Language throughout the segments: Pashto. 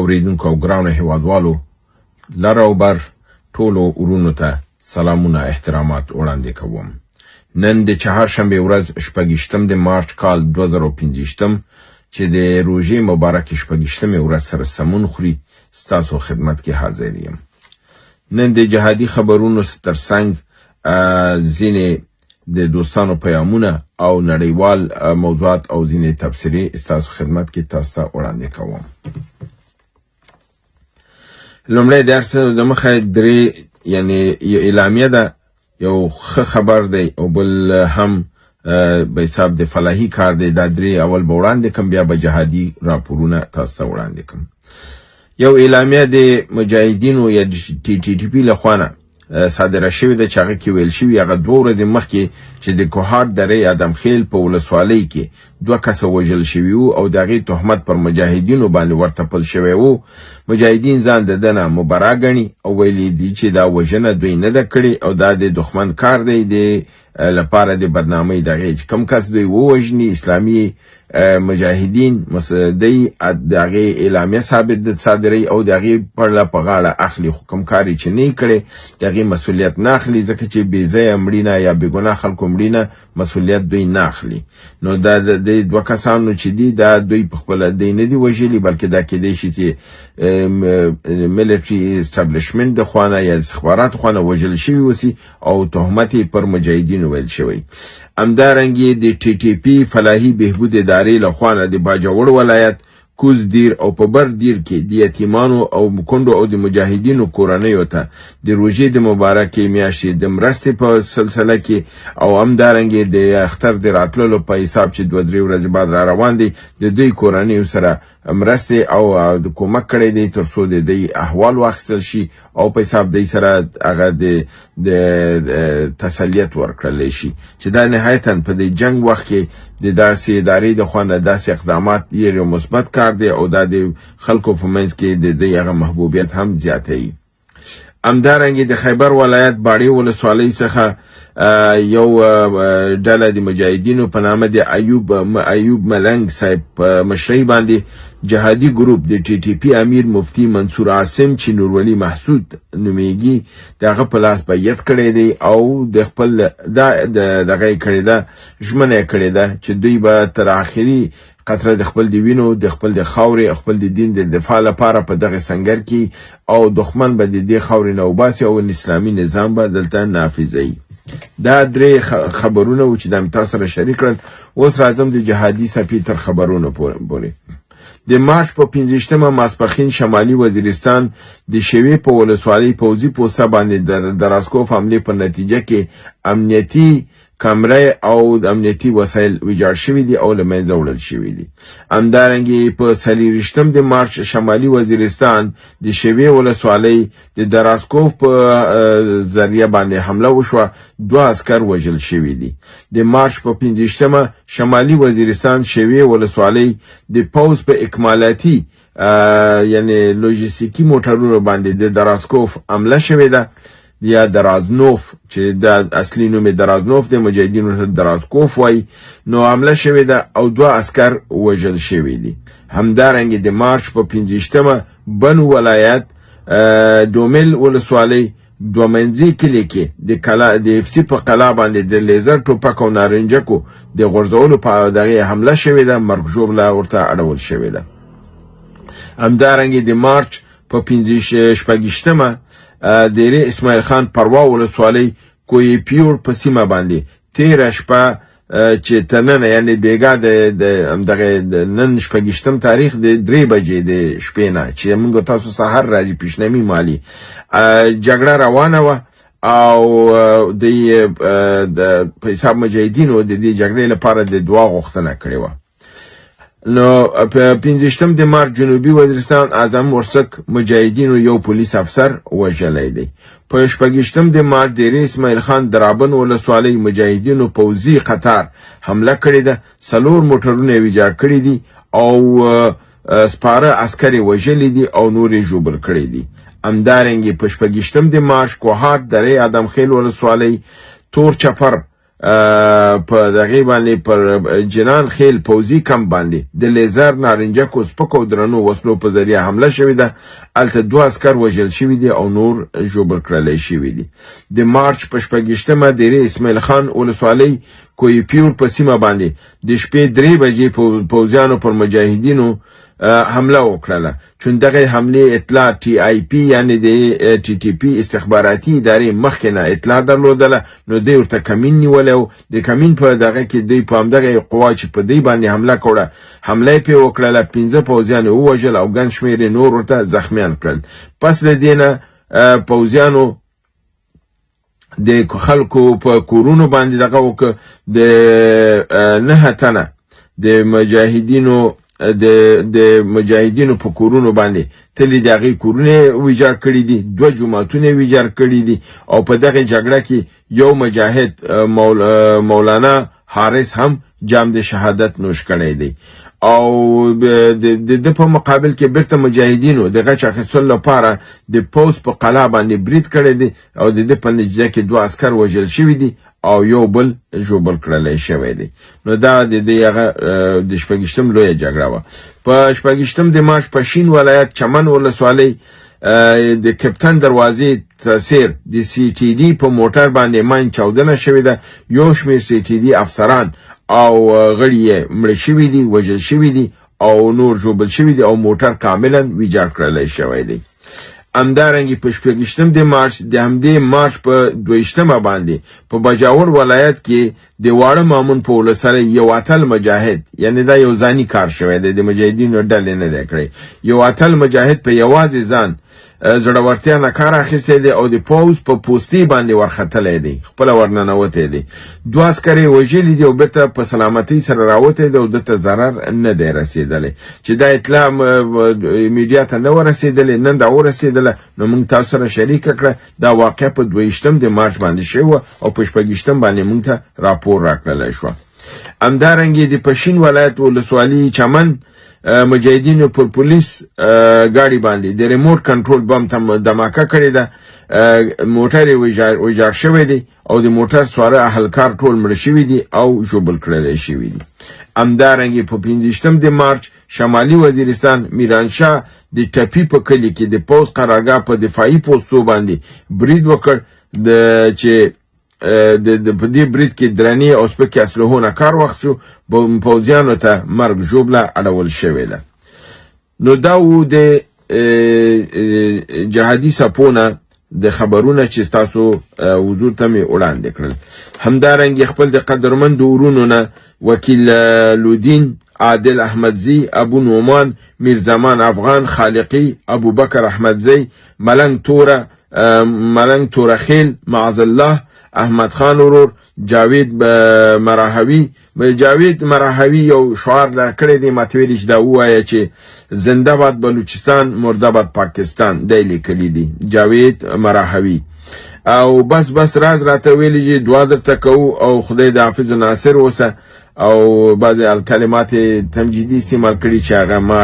اوریدونکو او ګرانو هیوادوالو لر او بر ټولو ورونو ته سلامونه احترامات وړاندې کوم. نن د چهارشنبه ورځ 28 مارچ کال 2015 چې د روژې مبارک 28 ورځ سره سمون خوري ستاسو خدمت کې حاضر یم. نن د جهادي خبرونو ترڅنګ ځینې د دوستانو پیغامونه او نړیوال موضوعات او ځینې تفسیري ستاسو خدمت کې تاسو ته وړاندې کوم. لومړی درس د مخه درې یعنی اعلامیه ده، یو خبر دی او بل هم به حساب د فلاحي کار دی. دا درې اول به وړاندې کوم، بیا به جهادي راپورونه تاسو ته وړاندې کوم. یو اعلامیه د مجاهدینو یا TTP لخوا صادره شوې ده چې هغه کې ویل شوي هغه 2 ورځې مخکې چې د کوهاټ درې ادمخیل په ولسوالۍ کې 2 کسه وژل شوي وو او د هغې تهمت پر مجاهدینو باندې ورتپل شوی وو. مجاهدین ځان د دنه مبرا ګڼي او ویلي دي چې دا وژنه دوی نه ده کړې او دا د دښمن کار دی د لپاره د بدنامۍ دغه چې کم کس دوی ووژني اسلامي مجاهدین مسدی دغه اعلامیه ثابت د صادري او دغه پر لا پغاړه اخلي حکم کاری چې نه کړي دغه مسولیت نه اخلي ځکه چې بې ځای امرینه یا بې ګناه خلکو امرینه مسولیت دوی نه اخلي. نو دا د 2 کسانو چې دي دا دوی په خپل دی نه دی وژلي بلکې دا کې دی چې ملټری اسټابلیشمنت د خوانه یا استخبارات خوانه وژل شوی وسی او تهمت پر مجاهدینو ویل شوی. همدارنګه د TTP فلاحي بهبود ادارې لخوا د باجوړ ولایت کوز دیر او په بر دیر کې د یتیمانو او کندو او د مجاهدینو کورنیو ته د روژې د مبارکې میاشتې د مرستې په سلسله کې او همدارنګه د اختر د راتللو په حساب چې 2-3 ورځې بعد را روان دي د دوی کورنیو سره مرستې او د کومک کړي دي ترڅو د دې احوال واخیستل شي او په حساب د سره هغه د تسلیت ورکړل شي چې دا نهایتاً په دې جنگ وخت کې د داسې ادارې د خوانه داسې اقدامات یې مثبت کار دی او دا د خلکو په منځ کې د دې هغه محبوبیت هم زیاتوي. همدارنګه د خیبر ولایت باړې ولسوالۍ څخه یو ډله د مجاهدینو په نامه د ایوب ملنګ صاحب په مشرۍ باندې جهادي ګروپ د TTP امیر مفتی منصور عاصم چې نورولی محسود نومیږي دغه په لاس بیعت کړی دی او د خپل دغه کړی ده ژمنه کړی ده چې دوی به تر اخري قطره د خپل دی وینو د خپل د خاورې خپل د دین د دفاع لپاره په دغه سنگر کې او دښمن به د دې خاورې نه وباسي او اسلامي نظام به دلته نافذوي. دا درې خبرونه و چې د تاسو سره شریک کړل. اوس راځم د جهادي صفي تر خبرونو پورې. د مارچ په 15 ماسپښین شمالي وزیرستان د شوی په ولسوالۍ پوځي پوسټ باندې د راسکوف حمله په نتیجه کې امنیتي کامرې او د امنیتي وسایل ویجاړ شوي دي او له منځه وړل شوي دي. همدارنګه په 23 مارچ شمالي وزیرستان د شوی ولسوالۍ د دراسکوف په ذریعہ باندې حمله وشوه، 2 عسكر وژل شوي دي. د مارچ په 15 شمالي وزیرستان شوی ولسوالۍ د پوز په اکمالاتي یعنی لوجستیکی موټرونو باندې د دراسکوف حمله شوې ده یا درازنوف چې د اصلي نوم درازنوف د مجاهدینو درازکوف وای. نو حمله شوې ده او 2 عسكر وژل شوي دي. همدارنګه د مارچ په 15 بنو ولایت دومل ولسوالۍ دومنځي کلی کې د FC په قلا باندې د لیزر ټوپک او نارنجکو د غورځولو په دغه حمله شوې ده، مرګ ژوبله ورته اړول شوې ده. همدارنګه د مارچ په 15 دیره اسماعیل خان پروا ولسوالۍ کوی پیور په سیمه باندې 13 شپه چې تننه یعنی بیګا د دغه نن 28 تاریخ د 3 بجې د شپې نه چې موږ تاسو سحر راځي پیشنمی مالی جګړه روانه و او د په حساب مجاهدینو د دې جګړې لپاره د دعا غوښتنه کړې و. نو په 15 مارچ جنوبي وزیرستان اعظم ورسک مجاهدینو یو پولیس افسر وژلی دی. په 18 مارچ د اسماعیل خان درابن ولسوالۍ مجاهدینو پوځي قطار حمله کړې ده، 4 موټرونه ویجاړ کړي دي او سپاره عسکري وژلي دي او نورې ژوبل کړي دي. همدارنګه په 18 مارچ کوهاټ درې ادمخیل ولسوالۍ تور چپر په دغه باندې پر جنان خیل پوزي کم باندې د لیزر نارنجکو سپکو درنو وسلو په ذریعہ حمله شوې ده. الته 2 عسكر وژل شوي دي او نور ژوبل کړل شوي دي. د مارچ په 28مه د اسماعیل خان ولسوالۍ کوی پیور په سیمه باندې د شپې 3 بجې پوځیانو پر مجاهدینو حمله وکړه. چون دغه حمله اطلاع ټي آی پی یعنی د ټي ټي پی استخباراتي ادارې مخکنه اطلاع درلودله، نو دوی ورته کمین نیولو. د کمین په دغه کې دوی په همدغه قوا چې په دوی باندې حمله کوله، حمله پې وکړله. 15 پوځیان ووژل او ګڼ شمېر نور ورته زخمیان کړل. پس له دې نه پوځیانو د خلکو په کورونو باندې دغه وکړه. د 9 تنه د مجاهدینو په کورونو باندې تلې دغه کورونه ویجاړ کړی دي، 2 جماعتونه ویجاړ کړی دي او په دغه جګړه کې یو مجاهد مولانا حارث هم جام د شهادت نوش کړی دی. او د په مقابل کې بیرته مجاهدینو دغه چاخصل لپاره د پوس په قلا باندې برید کړی دی او د په نتیجه کې 2 عسكر وژل شوي دي او یو بل ژوبل کړل شوی دی. نو دا د دغه د 28م لویه جګړه وه. په 28م د مارچ په شین ولایت چمن ولسوالۍ د کپټن دروازې تاثیر د سی ټي ډي په موټر باندې ماین چاودنه شوې ده. یو شمېر سی ټي ډي افسران او غړي یې مړه شوي دي، وژل شوي دي او نور ژوبل شوي دي او موټر کاملا ویجاړ کړلی شوی دی. همدارنګه په 28 د مارچ د همدې مارچ په 22مه باندې په بجاور ولایت کې د واړه مامون په ولسره یو اتل مجاهد، یعنی دا یو ځاني کار شوی دی، د مجاهدینو ډلې نه دی کړی. یو اتل مجاهد په یوازې ځان زړورتیا نه کار اخیستی دی او د پوځ په پوستې باندې ورختلی دی، خپله ورننوتی دی. 2 عسکر یې وژلي دي او بیرته په سلامتۍ سره راوتی دی او ده ته ضرر نه دی رسېدلی. چې دا اطلاع میډیا ته نه ورسېدلې، نن راورسېدله، نو موږ تاسو سره شریکه کړه. دا واقع په 22 د مارچ باندې شوې وه او په 28 باندې موږ ته راپور راکړلی شوه. همدارنګې د پښین ولایت ولسوالي چمن مجاهدینو پر پولیس گاڑی باندې د ریموټ کنټرول بم دماکه کړې ده. موټر یې ویجاړ شوی دی او د موټر سواره اهلکار ټول مړه شوي دي او ژوبل کړلی شوي دي. همدارنګې په 15 د مارچ شمالي وزیرستان میرانشاه د ټپي په کلي کې د پوځ قرارګاه په دفاعي پوستو باندې برید وکړ چې په دې برید کې درنې او سپکې اسلحو نه کار واخیستو. پوځیانو ته مرګ ژوبله اړول شوې ده. نو دا و د جهادي څپونه د خبرونه چې ستاسو حضور ته مې وړاندې کړل. همدارنګې خپل د قدرمند ورونو نه وکیل لودین، عادل احمدزی، ابو نعمان، میرزمان افغان، خالقی، ابو بکر احمدزی، ملنگ تورخیل، معاذ الله، احمد خان ورور، جاوید مراحوی یو شعار دا کړی دی، ماته ویلي چې دا ووایه چې زنده باد بلوچستان، مرده باد پاکستان، دی لیکلی دی جاوید مراحوی. او بس راز راته ویلي چې دعا درته کوو او خدای د حافظ ناصر اوسه. او بعض الکلمات تمجیدی استعمال کړي چې هغه ما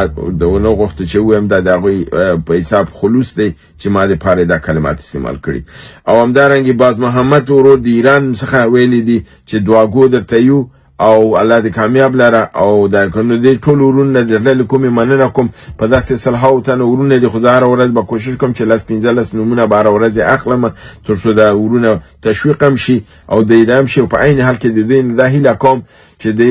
ونه غوښته چې ووایم دا د هغوی په حساب خلوص دی چې ما د پاره دا کلمات استعمال کړي. او همدارنګې باز محمد ورور د ایران څخه ویلي دي چې دعاګو درته یو او الله دې کامیاب لره. او دا کنو دې ټول ورونه درلل کومې مننه کوم. په داسې سلهاو تنه ورونه دي، خو زه هره ورځ به کوشش کوم چې 15 نومونه به هره ورځ اخلم تر څو دا ورونه تشویق هم شي او د ادام شي. او په عین حال کې د دې دا هیله کوم چې د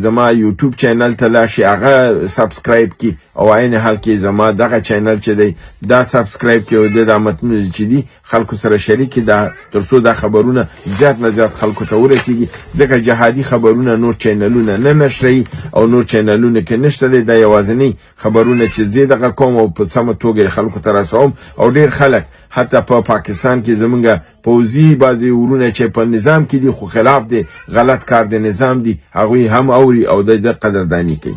زما یوټیوب چینل ته لاړ شي، هغه سبسکرایب کی او عین حال کې زما دغه چینل چې دی دا سبسکرایب کی او د متنونه چې دي خلکو سره شریک دا تر څو دا خبرونه زیات نه زیات خلکو ته ورسیږي. ځکه جهادي خبرونه نور چینلونه نه نشري او نور چینلونه کې نشته دی. دا یوازینی خبرونه چې زه دغه کوم او په سمه توګه خلکو ته رسوم. او ډیر خلک حتی په پاکستان کې زمونږ پوځي بعضې ورونه چې په نظام کې دي خو خلاف دی، غلط کار د نظام دی، هغوی هم اوري او د قدردانی کوي.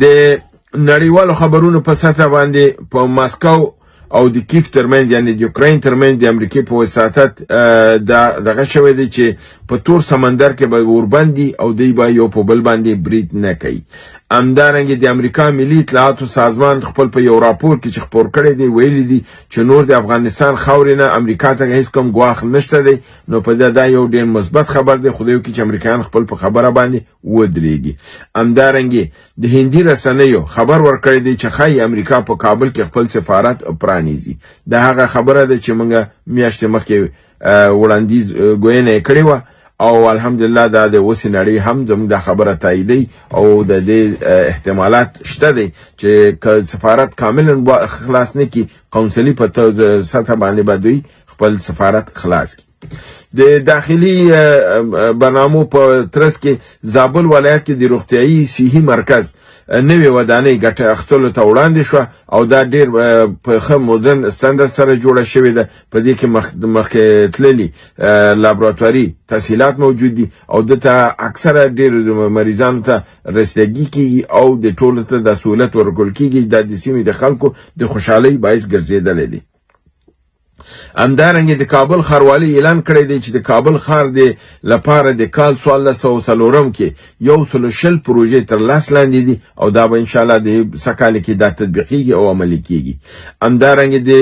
د نړیوالو خبرونو په سطح باندې په ماسکو او د کیف ترمنځ، یعنی د یوکرین ترمنځ د امریکای په وساطت دغه شوی دی چې په تور سمندر کې به وربندي او دوی به یو په بل باندې برید نه کوي. همدارنګه د امریکا ملي اطلاعاتو سازمان خپل په یو راپور کې چې خپور کړی دی ویلي دي چې نور د افغانستان خاورې نه امریکا ته هیڅ کوم ګواښ نشته دی. نو په دا یو ډېر مثبت خبر دی، خدای وکړي چې امریکایان خپل په خبره باندې ودرېږي. همدارنګه د هندي رسنیو خبر ورکړی دی چې ښایي امریکا په کابل کې خپل سفارت پرانیزي. دا هغه خبره ده چې موږ میاشتې مخکې وړاندیز ګوینه کړې وه او الحمدلله دا د اوسې نړۍ هم زموږ دا خبره تاییدوي او د دې احتمالات شته دی چې که سفارت کاملا خلاص نه کړي، قونسلي په سطح باندې به دوی خپل سفارت خلاص کړي. د داخلي برنامو په ترڅ کې زابل ولایت کې د روغتیايي صحي مرکز نوې ودانۍ ګټه اخیستلو ته وړاندې شوه او دا ډېر په ښه مدرن سټنډرډ سره جوړه شوې ده. په دې کې مخکې تللي لابراتواري تسهیلات موجود دي او دلته اکثره ډېر مریضانو ته رسیدګي کیږي او د ټولو ته د سهولت ورکول کیږي. دا د سیمې د خلکو د خوشحالۍ باعث ګرځېدلی دی. همدارنګه د کابل ښاروالۍ اعلان کړی دی چې د کابل ښار د لپاره د کال 1404 کې 120 پروژې تر لاس لاندې دي او دا به ان شاء الله د سکهال کې دا تطبیقیږي او عملي کیږي. همدارنګه د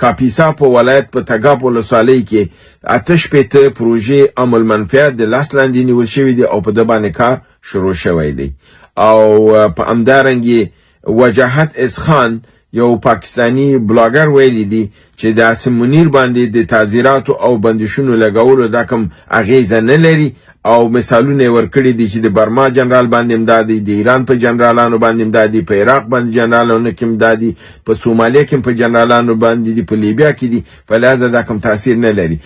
کاپیسا په ولایت په تګاب ولسوالۍ کې 88 پروژې عمل منفعت د لاس لاندې نیول شوې دي او په د باندې کار شروع شوی دی. او په همدارنګه وجاهت اسخان یو پاکستانی بلاګر ویلی دی چې د عاصم منیر باندې د تعزیراتو او بندشونو لګولو دا کوم اغیزه نه لري او مثالونه ورکړي دي چې د برما جنرال باندې امدادي، د ایران په جنرالانو باندې امدادي، په عراق باندې جنرالانو کې امدادي، په سومالیا کې په جنرالانو باندې دي، په لیبیا کې دي. فلهذا دا کوم تاثیر نه لري.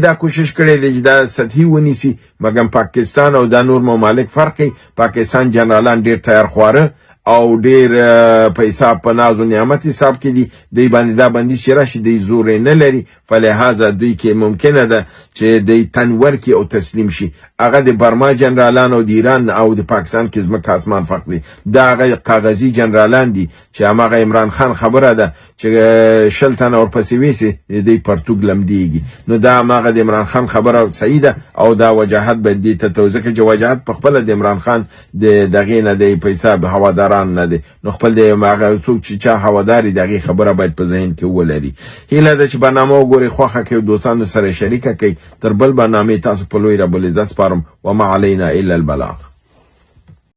دا کوشش کړی دی چې دا سطحي ونیسي، مګر پاکستان او دا نور ممالک فرق کوي. پاکستان جنرالان ډیر تیار خواره او ډیر په حساب په ناز او نعمت حساب کې دي. دی باندې دا باندې شرا شي دی زور نه لري. فلهذا دوی کې ممکنه ده چې دی تنور کې او تسلیم شي. هغه د برما جنرالان او د ایران او د پاکستان کې زمکه اسمان فرق دي. دا هغه کاغذي جنرالان دي چې هغه عمران خان خبره ده چې شلتن اور پسې وېسي دی پرتګ لمديږي. نو دا هغه د عمران خان خبره صحیح ده او دا وجاهت به دي ته توزیع کې وجاهت په خپل د عمران خان د دغې نه دی په حساب هوادار نه دي. نو خپل د هغه څوک چې چا هواداري دغه خبره باید په ذهن کې ولري. هیله ده چې برنامه وګوري، خوښه کې دوستانو سره شریکه کړئ. تر بل برنامه تاسو په لوی رب العزت سپارم. وما علينا الا البلاغ.